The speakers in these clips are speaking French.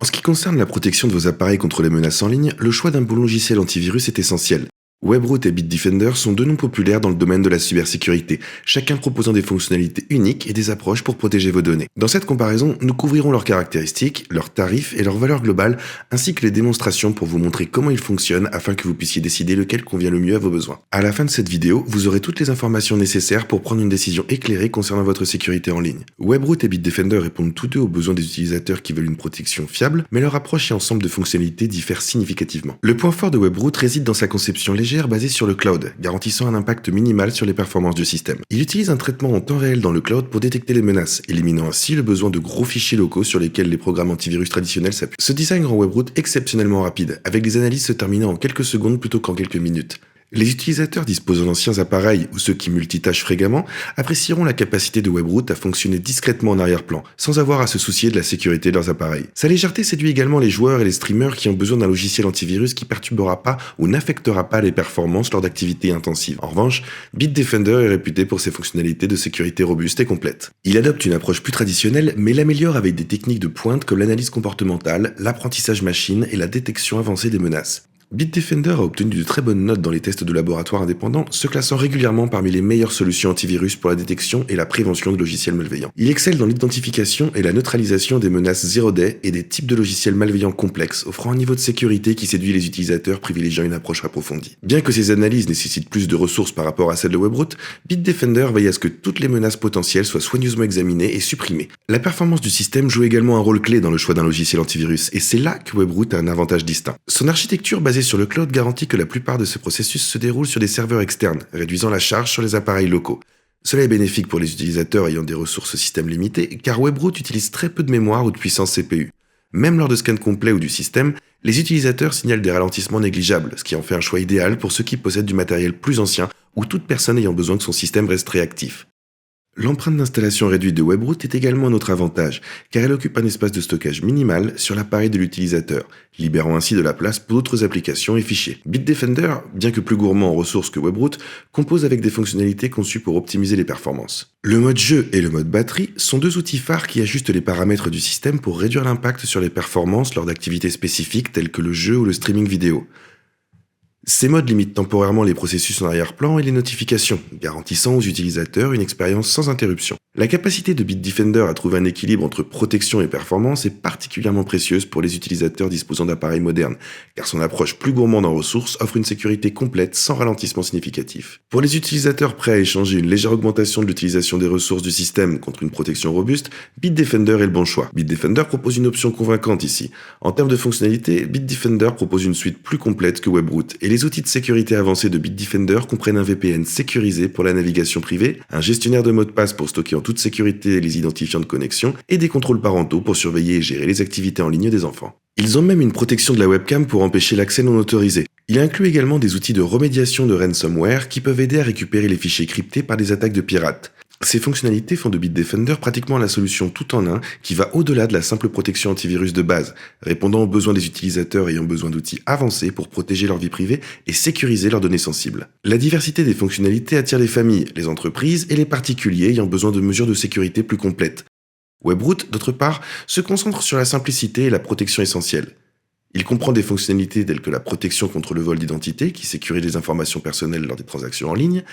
En ce qui concerne la protection de vos appareils contre les menaces en ligne, le choix d'un bon logiciel antivirus est essentiel. Webroot et Bitdefender sont deux noms populaires dans le domaine de la cybersécurité, chacun proposant des fonctionnalités uniques et des approches pour protéger vos données. Dans cette comparaison, nous couvrirons leurs caractéristiques, leurs tarifs et leurs valeurs globales, ainsi que les démonstrations pour vous montrer comment ils fonctionnent afin que vous puissiez décider lequel convient le mieux à vos besoins. À la fin de cette vidéo, vous aurez toutes les informations nécessaires pour prendre une décision éclairée concernant votre sécurité en ligne. Webroot et Bitdefender répondent tous deux aux besoins des utilisateurs qui veulent une protection fiable, mais leur approche et ensemble de fonctionnalités diffèrent significativement. Le point fort de Webroot réside dans sa conception légère basée sur le cloud, garantissant un impact minimal sur les performances du système. Il utilise un traitement en temps réel dans le cloud pour détecter les menaces, éliminant ainsi le besoin de gros fichiers locaux sur lesquels les programmes antivirus traditionnels s'appuient. Ce design rend Webroot exceptionnellement rapide, avec des analyses se terminant en quelques secondes plutôt qu'en quelques minutes. Les utilisateurs disposant d'anciens appareils ou ceux qui multitâchent fréquemment apprécieront la capacité de Webroot à fonctionner discrètement en arrière-plan, sans avoir à se soucier de la sécurité de leurs appareils. Sa légèreté séduit également les joueurs et les streamers qui ont besoin d'un logiciel antivirus qui perturbera pas ou n'affectera pas les performances lors d'activités intensives. En revanche, Bitdefender est réputé pour ses fonctionnalités de sécurité robustes et complètes. Il adopte une approche plus traditionnelle, mais l'améliore avec des techniques de pointe comme l'analyse comportementale, l'apprentissage machine et la détection avancée des menaces. Bitdefender a obtenu de très bonnes notes dans les tests de laboratoire indépendants, se classant régulièrement parmi les meilleures solutions antivirus pour la détection et la prévention de logiciels malveillants. Il excelle dans l'identification et la neutralisation des menaces zero day et des types de logiciels malveillants complexes, offrant un niveau de sécurité qui séduit les utilisateurs privilégiant une approche approfondie. Bien que ces analyses nécessitent plus de ressources par rapport à celles de Webroot, Bitdefender veille à ce que toutes les menaces potentielles soient soigneusement examinées et supprimées. La performance du système joue également un rôle clé dans le choix d'un logiciel antivirus, et c'est là que Webroot a un avantage distinct. Son architecture basée sur le cloud garantit que la plupart de ce processus se déroule sur des serveurs externes, réduisant la charge sur les appareils locaux. Cela est bénéfique pour les utilisateurs ayant des ressources système limitées, car Webroot utilise très peu de mémoire ou de puissance CPU. Même lors de scans complets ou du système, les utilisateurs signalent des ralentissements négligeables, ce qui en fait un choix idéal pour ceux qui possèdent du matériel plus ancien ou toute personne ayant besoin que son système reste réactif. L'empreinte d'installation réduite de Webroot est également un autre avantage, car elle occupe un espace de stockage minimal sur l'appareil de l'utilisateur, libérant ainsi de la place pour d'autres applications et fichiers. Bitdefender, bien que plus gourmand en ressources que Webroot, compose avec des fonctionnalités conçues pour optimiser les performances. Le mode jeu et le mode batterie sont deux outils phares qui ajustent les paramètres du système pour réduire l'impact sur les performances lors d'activités spécifiques telles que le jeu ou le streaming vidéo. Ces modes limitent temporairement les processus en arrière-plan et les notifications, garantissant aux utilisateurs une expérience sans interruption. La capacité de Bitdefender à trouver un équilibre entre protection et performance est particulièrement précieuse pour les utilisateurs disposant d'appareils modernes, car son approche plus gourmande en ressources offre une sécurité complète sans ralentissement significatif. Pour les utilisateurs prêts à échanger une légère augmentation de l'utilisation des ressources du système contre une protection robuste, Bitdefender est le bon choix. Bitdefender propose une option convaincante ici. En termes de fonctionnalité, Bitdefender propose une suite plus complète que Webroot, et les outils de sécurité avancés de Bitdefender comprennent un VPN sécurisé pour la navigation privée, un gestionnaire de mots de passe pour stocker en toute sécurité les identifiants de connexion et des contrôles parentaux pour surveiller et gérer les activités en ligne des enfants. Ils ont même une protection de la webcam pour empêcher l'accès non autorisé. Il inclut également des outils de remédiation de ransomware qui peuvent aider à récupérer les fichiers cryptés par des attaques de pirates. Ces fonctionnalités font de Bitdefender pratiquement la solution tout en un qui va au-delà de la simple protection antivirus de base, répondant aux besoins des utilisateurs ayant besoin d'outils avancés pour protéger leur vie privée et sécuriser leurs données sensibles. La diversité des fonctionnalités attire les familles, les entreprises et les particuliers ayant besoin de mesures de sécurité plus complètes. Webroot, d'autre part, se concentre sur la simplicité et la protection essentielle. Il comprend des fonctionnalités telles que la protection contre le vol d'identité qui sécurise les informations personnelles lors des transactions en ligne,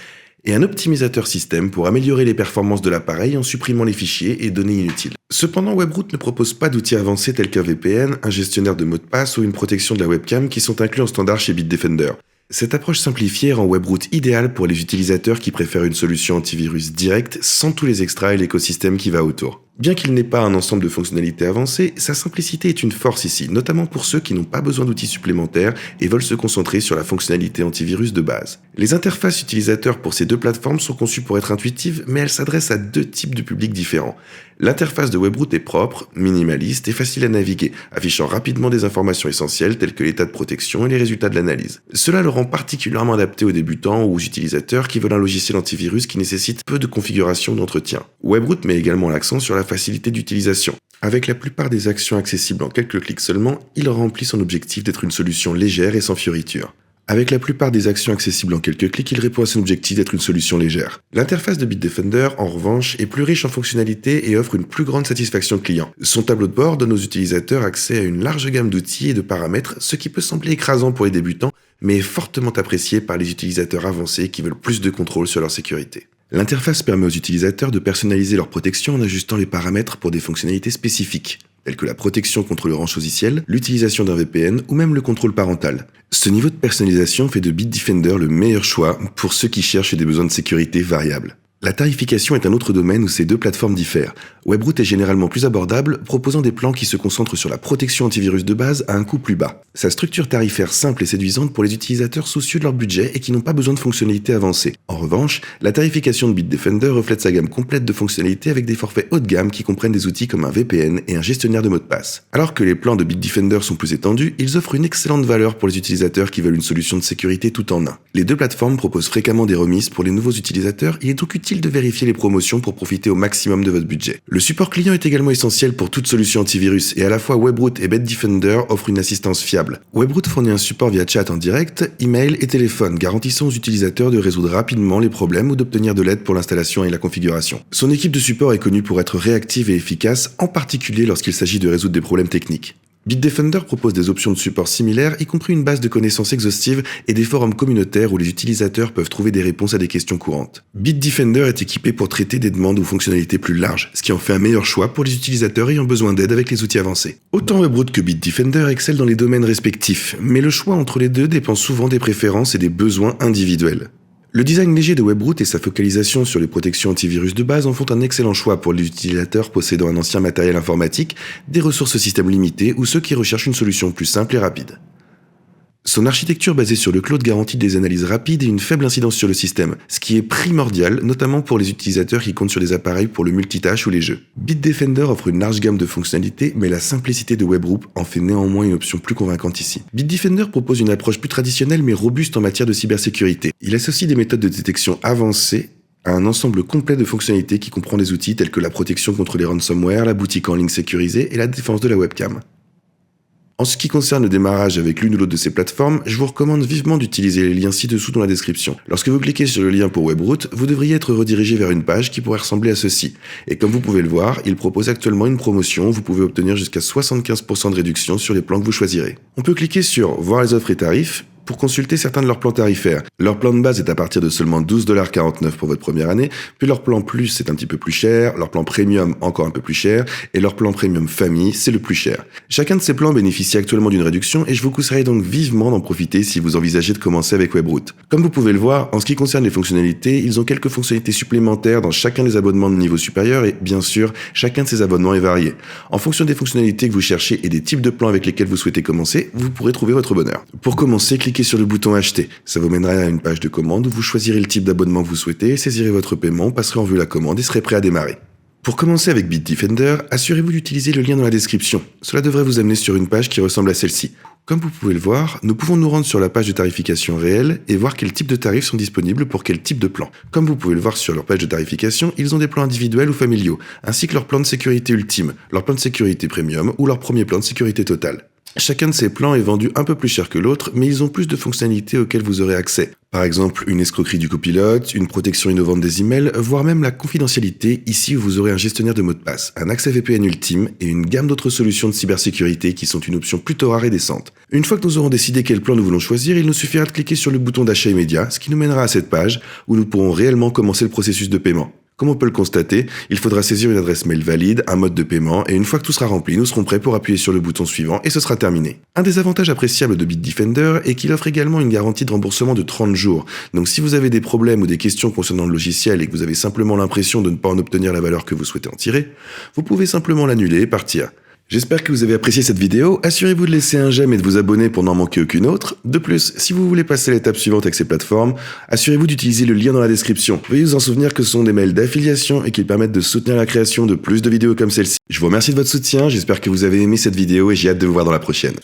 et un optimisateur système pour améliorer les performances de l'appareil en supprimant les fichiers et données inutiles. Cependant, Webroot ne propose pas d'outils avancés tels qu'un VPN, un gestionnaire de mots de passe ou une protection de la webcam qui sont inclus en standard chez Bitdefender. Cette approche simplifiée rend Webroot idéal pour les utilisateurs qui préfèrent une solution antivirus directe sans tous les extras et l'écosystème qui va autour. Bien qu'il n'ait pas un ensemble de fonctionnalités avancées, sa simplicité est une force ici, notamment pour ceux qui n'ont pas besoin d'outils supplémentaires et veulent se concentrer sur la fonctionnalité antivirus de base. Les interfaces utilisateurs pour ces deux plateformes sont conçues pour être intuitives, mais elles s'adressent à deux types de publics différents. L'interface de Webroot est propre, minimaliste et facile à naviguer, affichant rapidement des informations essentielles telles que l'état de protection et les résultats de l'analyse. Cela le rend particulièrement adapté aux débutants ou aux utilisateurs qui veulent un logiciel antivirus qui nécessite peu de configuration ou d'entretien. Webroot met également l'accent sur la facilité d'utilisation. Avec la plupart des actions accessibles en quelques clics seulement, il remplit son objectif d'être une solution légère et sans fioritures. Avec la plupart des actions accessibles en quelques clics, il répond à son objectif d'être une solution légère. L'interface de Bitdefender, en revanche, est plus riche en fonctionnalités et offre une plus grande satisfaction client. Son tableau de bord donne aux utilisateurs accès à une large gamme d'outils et de paramètres, ce qui peut sembler écrasant pour les débutants, mais est fortement apprécié par les utilisateurs avancés qui veulent plus de contrôle sur leur sécurité. L'interface permet aux utilisateurs de personnaliser leur protection en ajustant les paramètres pour des fonctionnalités spécifiques, telles que la protection contre le rançongiciel, l'utilisation d'un VPN ou même le contrôle parental. Ce niveau de personnalisation fait de Bitdefender le meilleur choix pour ceux qui cherchent des besoins de sécurité variables. La tarification est un autre domaine où ces deux plateformes diffèrent. Webroot est généralement plus abordable, proposant des plans qui se concentrent sur la protection antivirus de base à un coût plus bas. Sa structure tarifaire simple et séduisante pour les utilisateurs soucieux de leur budget et qui n'ont pas besoin de fonctionnalités avancées. En revanche, la tarification de Bitdefender reflète sa gamme complète de fonctionnalités avec des forfaits haut de gamme qui comprennent des outils comme un VPN et un gestionnaire de mots de passe. Alors que les plans de Bitdefender sont plus étendus, ils offrent une excellente valeur pour les utilisateurs qui veulent une solution de sécurité tout en un. Les deux plateformes proposent fréquemment des remises pour les nouveaux utilisateurs, il est donc utile de vérifier les promotions pour profiter au maximum de votre budget. Le support client est également essentiel pour toute solution antivirus et à la fois Webroot et Bitdefender offrent une assistance fiable. Webroot fournit un support via chat en direct, email et téléphone, garantissant aux utilisateurs de résoudre rapidement les problèmes ou d'obtenir de l'aide pour l'installation et la configuration. Son équipe de support est connue pour être réactive et efficace, en particulier lorsqu'il s'agit de résoudre des problèmes techniques. Bitdefender propose des options de support similaires, y compris une base de connaissances exhaustive et des forums communautaires où les utilisateurs peuvent trouver des réponses à des questions courantes. Bitdefender est équipé pour traiter des demandes ou fonctionnalités plus larges, ce qui en fait un meilleur choix pour les utilisateurs ayant besoin d'aide avec les outils avancés. Autant Webroot que Bitdefender excellent dans les domaines respectifs, mais le choix entre les deux dépend souvent des préférences et des besoins individuels. Le design léger de Webroot et sa focalisation sur les protections antivirus de base en font un excellent choix pour les utilisateurs possédant un ancien matériel informatique, des ressources système limitées ou ceux qui recherchent une solution plus simple et rapide. Son architecture basée sur le cloud garantit des analyses rapides et une faible incidence sur le système, ce qui est primordial, notamment pour les utilisateurs qui comptent sur des appareils pour le multitâche ou les jeux. Bitdefender offre une large gamme de fonctionnalités, mais la simplicité de Webroot en fait néanmoins une option plus convaincante ici. Bitdefender propose une approche plus traditionnelle mais robuste en matière de cybersécurité. Il associe des méthodes de détection avancées à un ensemble complet de fonctionnalités qui comprend des outils tels que la protection contre les ransomware, la boutique en ligne sécurisée et la défense de la webcam. En ce qui concerne le démarrage avec l'une ou l'autre de ces plateformes, je vous recommande vivement d'utiliser les liens ci-dessous dans la description. Lorsque vous cliquez sur le lien pour Webroot, vous devriez être redirigé vers une page qui pourrait ressembler à ceci. Et comme vous pouvez le voir, il propose actuellement une promotion où vous pouvez obtenir jusqu'à 75% de réduction sur les plans que vous choisirez. On peut cliquer sur Voir les offres et tarifs pour consulter certains de leurs plans tarifaires. Leur plan de base est à partir de seulement 12,49$ pour votre première année, puis leur plan plus est un petit peu plus cher, leur plan premium encore un peu plus cher, et leur plan premium famille c'est le plus cher. Chacun de ces plans bénéficie actuellement d'une réduction et je vous conseillerais donc vivement d'en profiter si vous envisagez de commencer avec Webroot. Comme vous pouvez le voir, en ce qui concerne les fonctionnalités, ils ont quelques fonctionnalités supplémentaires dans chacun des abonnements de niveau supérieur et bien sûr, chacun de ces abonnements est varié. En fonction des fonctionnalités que vous cherchez et des types de plans avec lesquels vous souhaitez commencer, vous pourrez trouver votre bonheur. Pour commencer, cliquez sur le bouton acheter. Ça vous mènera à une page de commande où vous choisirez le type d'abonnement que vous souhaitez, saisirez votre paiement, passerez en vue la commande et serez prêt à démarrer. Pour commencer avec Bitdefender, assurez-vous d'utiliser le lien dans la description. Cela devrait vous amener sur une page qui ressemble à celle-ci. Comme vous pouvez le voir, nous pouvons nous rendre sur la page de tarification réelle et voir quels types de tarifs sont disponibles pour quel type de plan. Comme vous pouvez le voir sur leur page de tarification, ils ont des plans individuels ou familiaux, ainsi que leur plan de sécurité ultime, leur plan de sécurité premium ou leur premier plan de sécurité totale. Chacun de ces plans est vendu un peu plus cher que l'autre, mais ils ont plus de fonctionnalités auxquelles vous aurez accès. Par exemple, une escroquerie du copilote, une protection innovante des emails, voire même la confidentialité, ici où vous aurez un gestionnaire de mots de passe, un accès VPN ultime et une gamme d'autres solutions de cybersécurité qui sont une option plutôt rare et décente. Une fois que nous aurons décidé quel plan nous voulons choisir, il nous suffira de cliquer sur le bouton d'achat immédiat, ce qui nous mènera à cette page où nous pourrons réellement commencer le processus de paiement. Comme on peut le constater, il faudra saisir une adresse mail valide, un mode de paiement, et une fois que tout sera rempli, nous serons prêts pour appuyer sur le bouton suivant et ce sera terminé. Un des avantages appréciables de Bitdefender est qu'il offre également une garantie de remboursement de 30 jours. Donc si vous avez des problèmes ou des questions concernant le logiciel et que vous avez simplement l'impression de ne pas en obtenir la valeur que vous souhaitez en tirer, vous pouvez simplement l'annuler et partir. J'espère que vous avez apprécié cette vidéo, assurez-vous de laisser un j'aime et de vous abonner pour n'en manquer aucune autre. De plus, si vous voulez passer à l'étape suivante avec ces plateformes, assurez-vous d'utiliser le lien dans la description. Veuillez vous en souvenir que ce sont des mails d'affiliation et qu'ils permettent de soutenir la création de plus de vidéos comme celle-ci. Je vous remercie de votre soutien, j'espère que vous avez aimé cette vidéo et j'ai hâte de vous voir dans la prochaine.